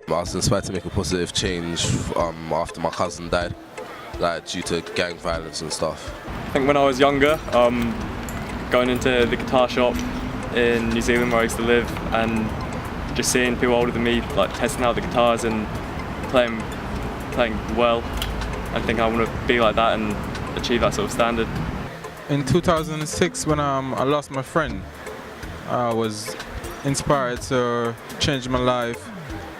I was inspired to make a positive change after my cousin died, like due to gang violence and stuff. I think when I was younger, going into the guitar shop in New Zealand where I used to live and just seeing people older than me like testing out the guitars and playing well, I think I want to be like that and achieve that sort of standard. In 2006, when I lost my friend, I was inspired to change my life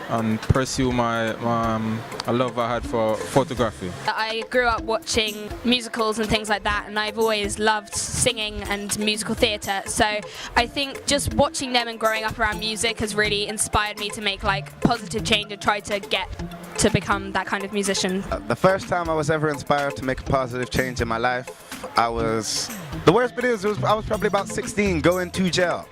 and pursue a love I had for photography. I grew up watching musicals and things like that, and I've always loved singing and musical theatre, so I think just watching them and growing up around music has really inspired me to make like positive change and try to get to become that kind of musician. The first time I was ever inspired to make a positive change in my life, the worst bit is I was probably about 16 going to jail.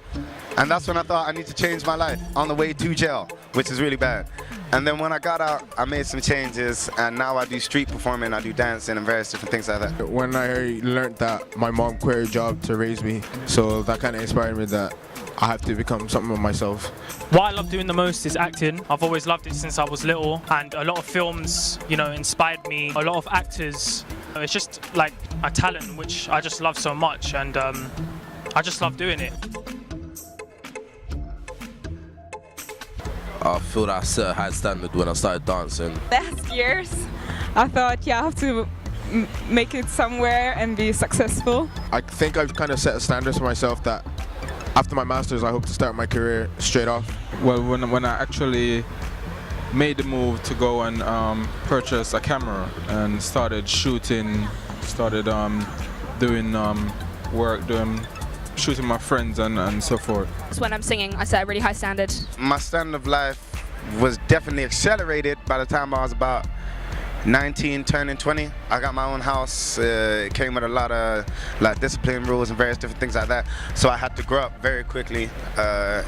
And that's when I thought I need to change my life, on the way to jail, which is really bad. And then when I got out, I made some changes, and now I do street performing, I do dancing and various different things like that. When I learned that my mom quit her job to raise me, so that kind of inspired me that I have to become something of myself. What I love doing the most is acting. I've always loved it since I was little, and a lot of films, inspired me. A lot of actors. It's just like a talent which I just love so much, and I just love doing it. I feel that I set a high standard when I started dancing. Last years, I thought, I have to make it somewhere and be successful. I think I've kind of set a standard for myself that after my masters, I hope to start my career straight off. Well, when I actually made the move to go and purchase a camera and started shooting, started doing work, shooting my friends and so forth. So when I'm singing, I set a really high standard. My standard of life was definitely accelerated by the time I was about 19, turning 20. I got my own house. It came with a lot of discipline rules and various different things like that. So I had to grow up very quickly,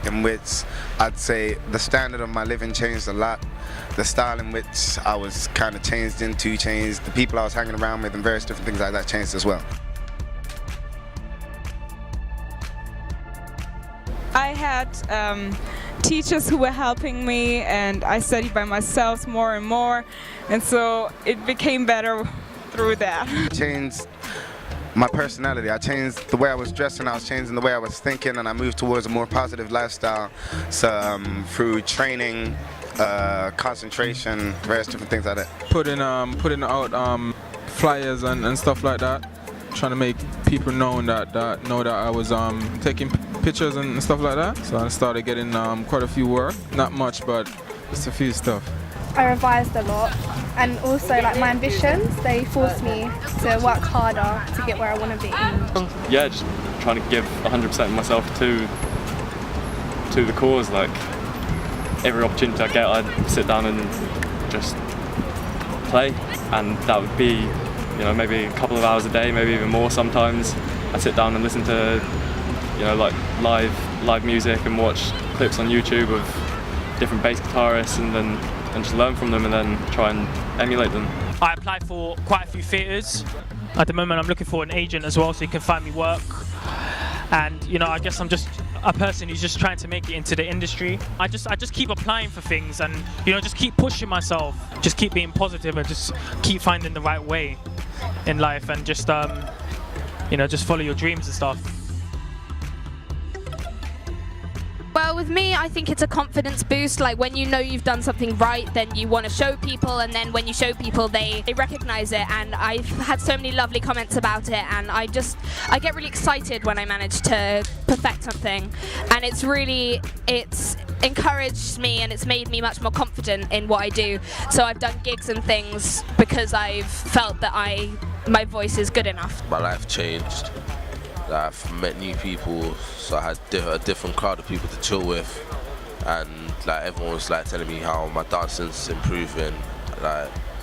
in which I'd say the standard of my living changed a lot. The style in which I was kind of changed. The people I was hanging around with and various different things like that changed as well. I had teachers who were helping me, and I studied by myself more and more, and so it became better through that. I changed my personality. I changed the way I was dressing. I was changing the way I was thinking, and I moved towards a more positive lifestyle. So through training, concentration, various different things like that. Putting out flyers and stuff like that, trying to make people know that I was taking pictures and stuff like that. So I started getting quite a few work. Not much, but just a few stuff. I revised a lot, and also like my ambitions, they forced me to work harder to get where I want to be. Yeah, just trying to give 100% of myself to the cause. Like every opportunity I get, I'd sit down and just play, and that would be maybe a couple of hours a day, maybe even more sometimes. I'd sit down and listen to like live music and watch clips on YouTube of different bass guitarists and just learn from them and then try and emulate them. I applied for quite a few theatres. At the moment I'm looking for an agent as well so he can find me work. And I guess I'm just a person who's just trying to make it into the industry. I just keep applying for things and just keep pushing myself, just keep being positive and just keep finding the right way in life and just just follow your dreams and stuff. Well, with me, I think it's a confidence boost. Like when you've done something right, then you want to show people, and then when you show people, they recognize it. And I've had so many lovely comments about it, and I get really excited when I manage to perfect something, and it's encouraged me and it's made me much more confident in what I do. So I've done gigs and things because I've felt that my voice is good enough. My life changed. I've met new people, so I had a different crowd of people to chill with, and everyone was telling me how my dancing's improving,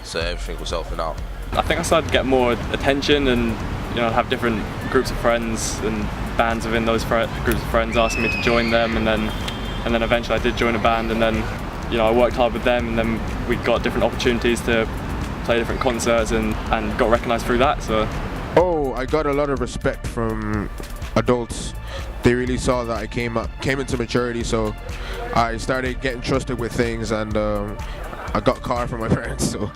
so everything was helping out. I think I started to get more attention and have different groups of friends and bands within those groups of friends asking me to join them, and then eventually I did join a band, and then I worked hard with them, and then we got different opportunities to play different concerts and got recognised through that. So. Oh, I got a lot of respect from adults, they really saw that I came into maturity, so I started getting trusted with things, and I got a car from my parents, so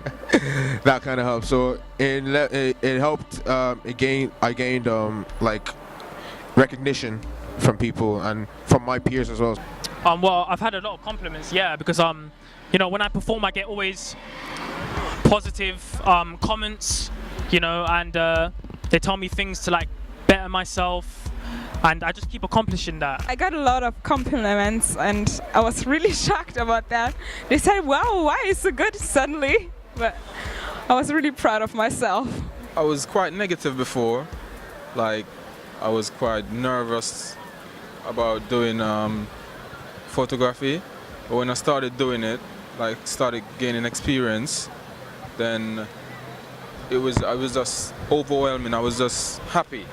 that kind of helped. So it helped. I gained like recognition from people and from my peers as well. Well, I've had a lot of compliments, yeah, because you know, when I perform, I get always positive comments, you know, and they tell me things to like better myself, and I just keep accomplishing that. I got a lot of compliments and I was really shocked about that. They said, wow, why is so good suddenly? But I was really proud of myself. I was quite negative before, like I was quite nervous about doing photography, but when I started doing it, like started gaining experience, then I was just overwhelming. I was just happy.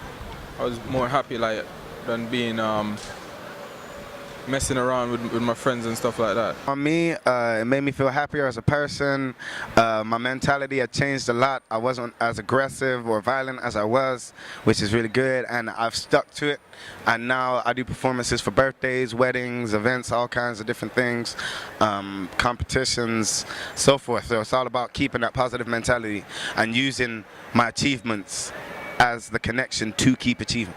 I was more happy like than being messing around with my friends and stuff like that. On me, it made me feel happier as a person. My mentality had changed a lot. I wasn't as aggressive or violent as I was, which is really good, and I've stuck to it. And now I do performances for birthdays, weddings, events, all kinds of different things, competitions, so forth. So it's all about keeping that positive mentality and using my achievements as the connection to keep achieving.